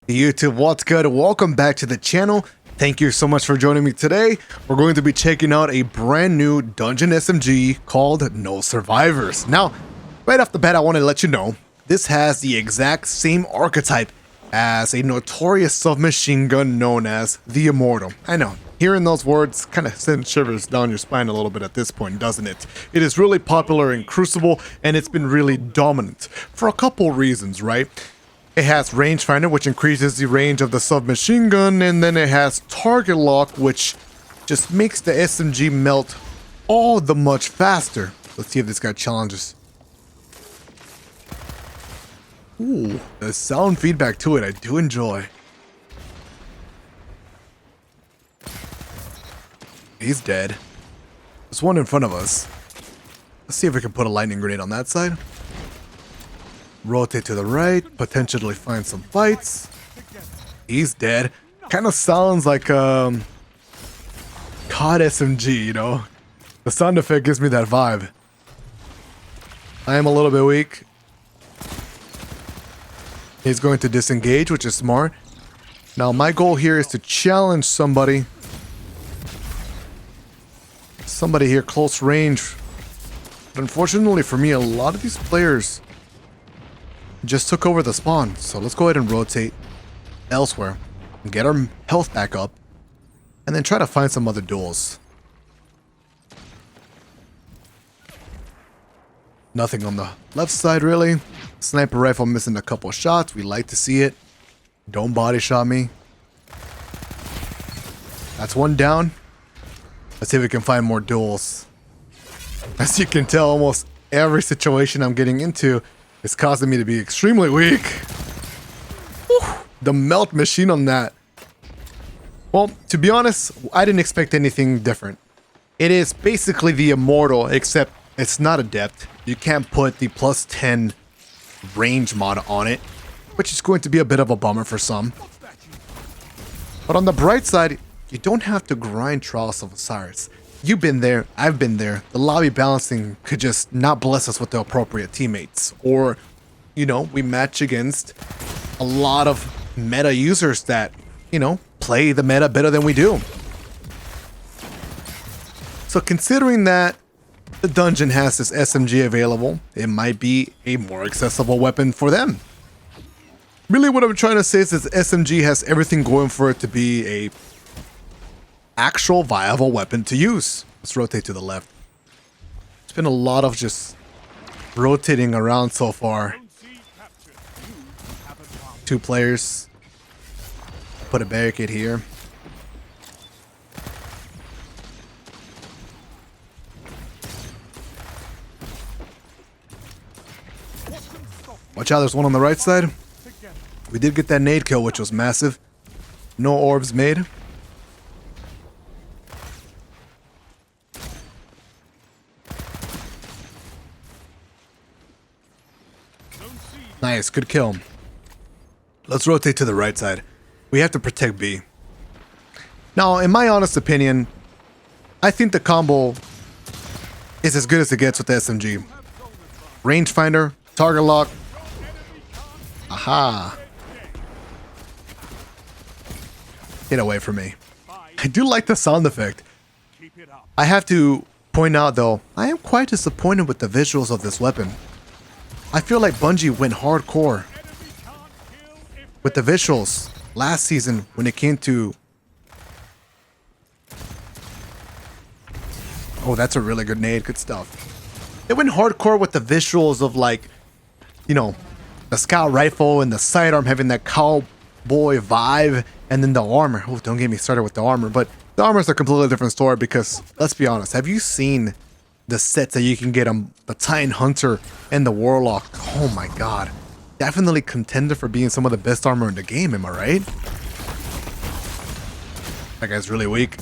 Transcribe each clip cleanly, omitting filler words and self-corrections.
YouTube, what's good? Welcome back to the channel. Thank you so much for joining me today. We're going to be checking out a brand new dungeon SMG called No Survivors. Now, right off the bat, I want to let you know this has the exact same archetype as a notorious submachine gun known as the Immortal. I know, hearing those words kind of sends shivers down your spine a little bit at this point, doesn't it? It is really popular in Crucible, and it's been really dominant for a couple reasons, right? It has rangefinder, which increases the range of the submachine gun, and then it has target lock, which just makes the SMG melt all the much faster. Let's see if this guy challenges. Ooh, the sound feedback to it I do enjoy. He's dead. There's one in front of us. Let's see if we can put a lightning grenade on that side. Rotate to the right, potentially find some fights. He's dead. Kind of sounds like COD SMG, you know? The sound effect gives me that vibe. I am a little bit weak. He's going to disengage, which is smart. Now my goal here is to challenge somebody. Somebody here close range. But unfortunately for me, a lot of these players just took over the spawn, so let's go ahead and rotate elsewhere and get our health back up and then try to find some other duels. Nothing on the left side really. Sniper rifle missing a couple shots. We like to see it. Don't body shot me. That's one down. Let's see if we can find more duels. As you can tell, almost every situation I'm getting into is causing me to be extremely weak. Whew, the melt machine on that. Well, to be honest, I didn't expect anything different. It is basically the Immortal, except it's not adept. You can't put the plus 10 range mod on it, which is going to be a bit of a bummer for some. But on the bright side, you don't have to grind Trials of Osiris. You've been there, I've been there. The lobby balancing could just not bless us with the appropriate teammates. Or, you know, we match against a lot of meta users that, you know, play the meta better than we do. So considering that the dungeon has this SMG available, it might be a more accessible weapon for them. Really what I'm trying to say is this SMG has everything going for it to be a actual viable weapon to use. Let's rotate to the left. It's been a lot of just rotating around so far. Two players. Put a barricade here. Watch out, there's one on the right side. We did get that nade kill, which was massive. No orbs made. Nice, good kill. Let's rotate to the right side. We have to protect B. Now, in my honest opinion, I think the combo is as good as it gets with the SMG. Rangefinder, target lock. Aha. Get away from me. I do like the sound effect. I have to point out though, I am quite disappointed with the visuals of this weapon. I feel like Bungie went hardcore with the visuals last season when it came to... Oh, that's a really good nade. Good stuff. They went hardcore with the visuals of, like, you know, the scout rifle and the sidearm having that cowboy vibe, and then the armor. Oh, don't get me started with the armor, but the armor is a completely different story because, let's be honest, have you seen the sets that you can get on the Titan Hunter and the Warlock? Oh my god. Definitely contender for being some of the best armor in the game, am I right? That guy's really weak.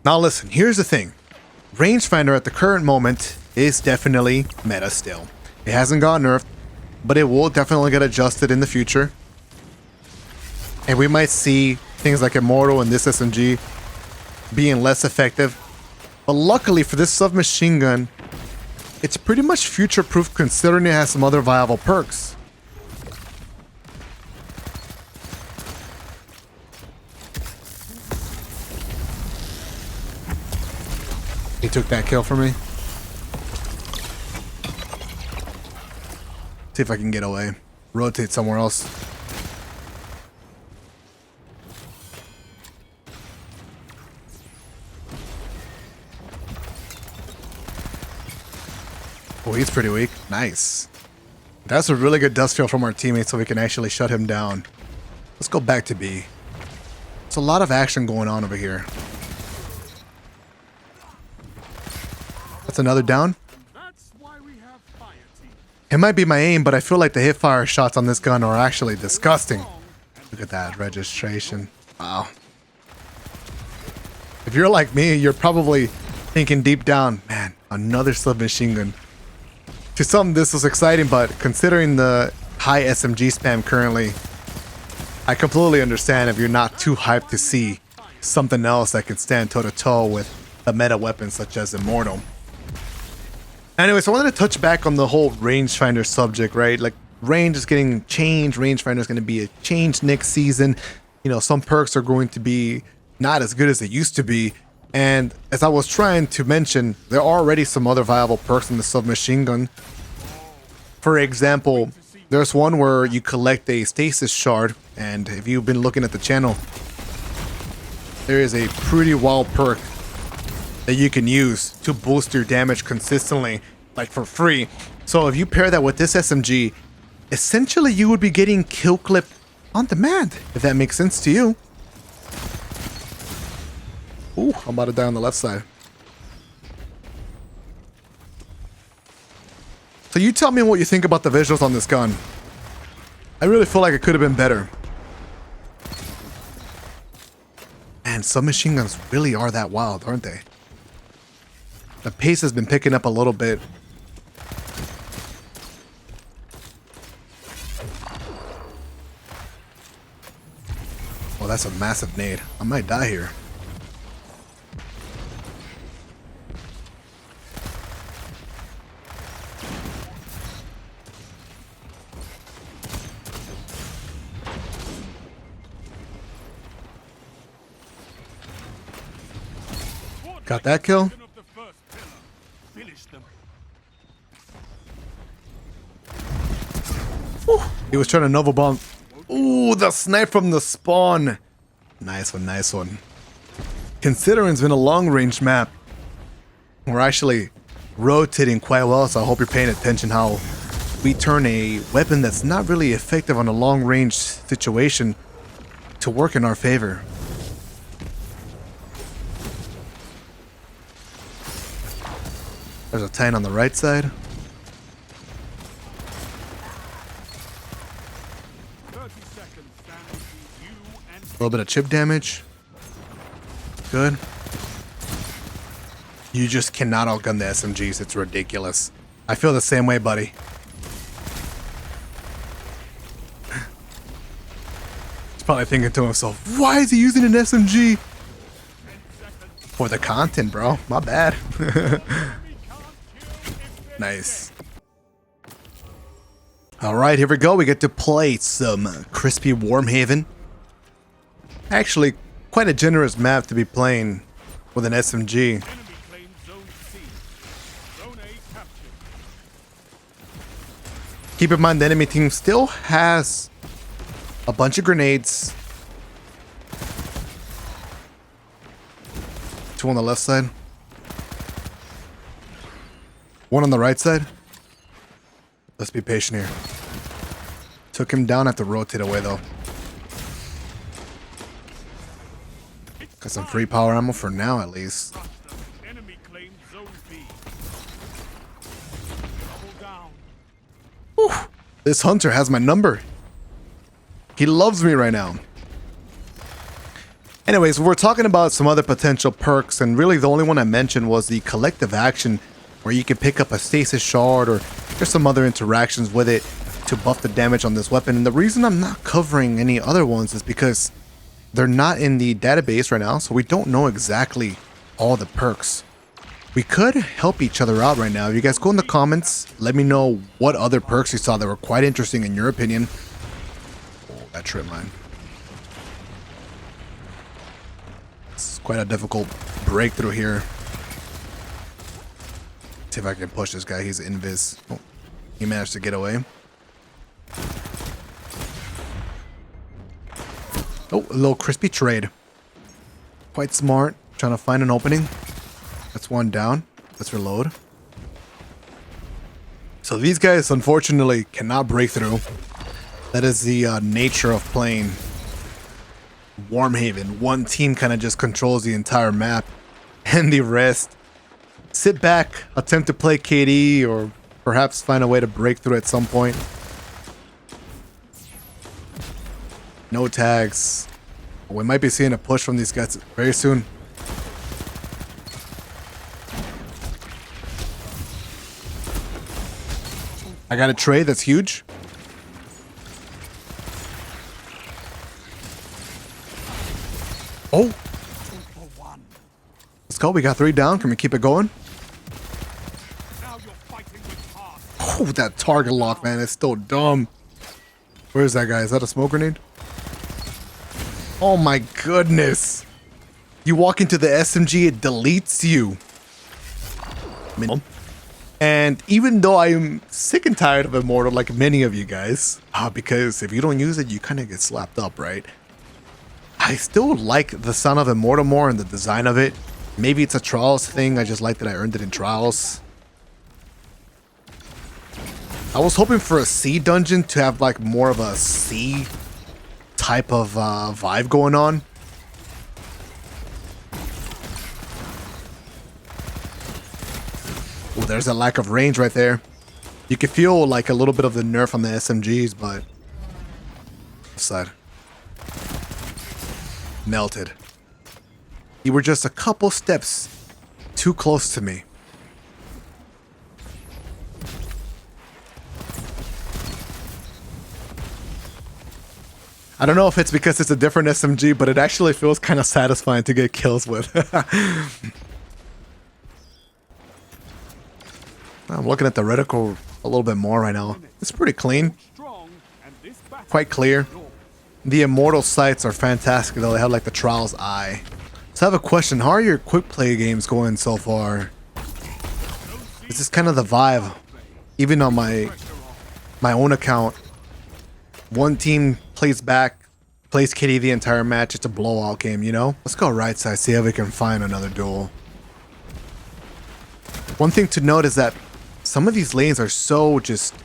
Now listen, here's the thing. Rangefinder at the current moment is definitely meta still. It hasn't got nerfed, but it will definitely get adjusted in the future. And we might see things like Immortal and this SMG being less effective. But luckily for this submachine gun, it's pretty much future-proof considering it has some other viable perks. He took that kill from me. See if I can get away. Rotate somewhere else. Oh, he's pretty weak. Nice. That's a really good dust field from our teammates so we can actually shut him down. Let's go back to B. There's a lot of action going on over here. That's another down. It might be my aim, but I feel like the hipfire shots on this gun are actually disgusting. Look at that registration. Wow. If you're like me, you're probably thinking deep down, man, another submachine gun. To some, this was exciting, but considering the high SMG spam currently, I completely understand if you're not too hyped to see something else that can stand toe-to-toe with a meta weapon such as Immortal. Anyways, I wanted to touch back on the whole rangefinder subject, right? Like, range is getting changed. Rangefinder is going to be a change next season. You know, some perks are going to be not as good as they used to be. And as I was trying to mention, there are already some other viable perks in the submachine gun. For example, there's one where you collect a stasis shard. And if you've been looking at the channel, there is a pretty wild perk that you can use to boost your damage consistently, like for free. So if you pair that with this SMG, essentially you would be getting kill clip on demand, if that makes sense to you. Ooh, I'm about to die on the left side. So you tell me what you think about the visuals on this gun. I really feel like it could have been better. And submachine guns really are that wild, aren't they? The pace has been picking up a little bit. Oh, that's a massive nade. I might die here. Got that kill? Whew. He was trying to Nova bomb. Ooh, the snipe from the spawn. Nice one, nice one. Considering it's been a long range map, we're actually rotating quite well, so I hope you're paying attention how we turn a weapon that's not really effective on a long range situation to work in our favor. There's a Titan on the right side. A little bit of chip damage. Good. You just cannot outgun the SMGs. It's ridiculous. I feel the same way, buddy. He's probably thinking to himself, why is he using an SMG? For the content, bro. My bad. Nice. Alright, here we go. We get to play some Crispy Warmhaven. Actually, quite a generous map to be playing with an SMG. Keep in mind the enemy team still has a bunch of grenades. Two on the left side. One on the right side. Let's be patient here. Took him down, have to rotate away though. Got some free power ammo for now at least. Whew. This hunter has my number. He loves me right now. Anyways, we're talking about some other potential perks, and really the only one I mentioned was the collective action, where you can pick up a stasis shard or there's some other interactions with it to buff the damage on this weapon. And the reason I'm not covering any other ones is because they're not in the database right now, so we don't know exactly all the perks. We could help each other out right now. You guys go in the comments. Let me know what other perks you saw that were quite interesting in your opinion. Oh, that trip mine. It's quite a difficult breakthrough here. See if I can push this guy. He's invis. Oh, he managed to get away. Oh, a little crispy trade. Quite smart. Trying to find an opening. That's one down. Let's reload. So these guys unfortunately cannot break through. That is the nature of playing Warmhaven. One team kind of just controls the entire map, and the rest sit back, attempt to play KD, or perhaps find a way to break through at some point. No tags. We might be seeing a push from these guys very soon. I got a trade that's huge. Oh, let's go. We got 3 down. Can we keep it going? Oh, that target lock, man. It's still dumb. Where is that guy? Is that a smoke grenade? Oh my goodness. You walk into the SMG, it deletes you. And even though I'm sick and tired of Immortal, like many of you guys, because if you don't use it, you kind of get slapped up, right? I still like the sound of Immortal more and the design of it. Maybe it's a Trials thing. I just like that I earned it in Trials. I was hoping for a sea dungeon to have like more of a sea type of vibe going on. Oh, there's a lack of range right there. You can feel like a little bit of the nerf on the SMGs, but side melted. You were just a couple steps too close to me. I don't know if it's because it's a different SMG, but it actually feels kind of satisfying to get kills with. I'm looking at the reticle a little bit more right now. It's pretty clean. Quite clear. The Immortal sights are fantastic though. They have like the Trials eye. So I have a question. How are your quick play games going so far? This is kind of the vibe. Even on my own account. One team plays back, plays KD the entire match. It's a blowout game, you know? Let's go right side, see if we can find another duel. One thing to note is that some of these lanes are so just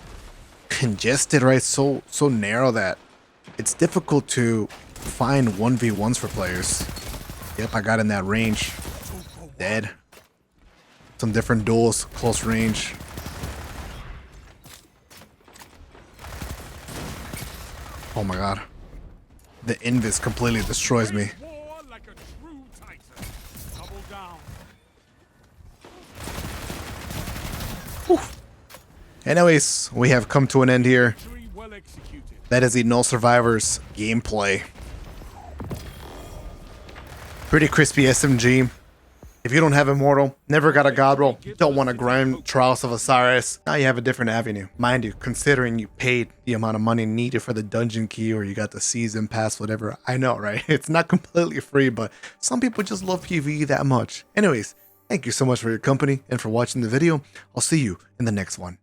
congested, right? So narrow that it's difficult to find 1v1s for players. Yep, I got in that range. Dead. Some different duels, close range. Oh my god. The invis completely destroys me. Whew. Anyways, we have come to an end here. That is the No Survivors gameplay. Pretty crispy SMG. If you don't have Immortal, never got a God Roll, don't want to grind Trials of Osiris, now you have a different avenue. Mind you, considering you paid the amount of money needed for the dungeon key or you got the season pass, whatever. I know, right? It's not completely free, but some people just love PvE that much. Anyways, thank you so much for your company and for watching the video. I'll see you in the next one.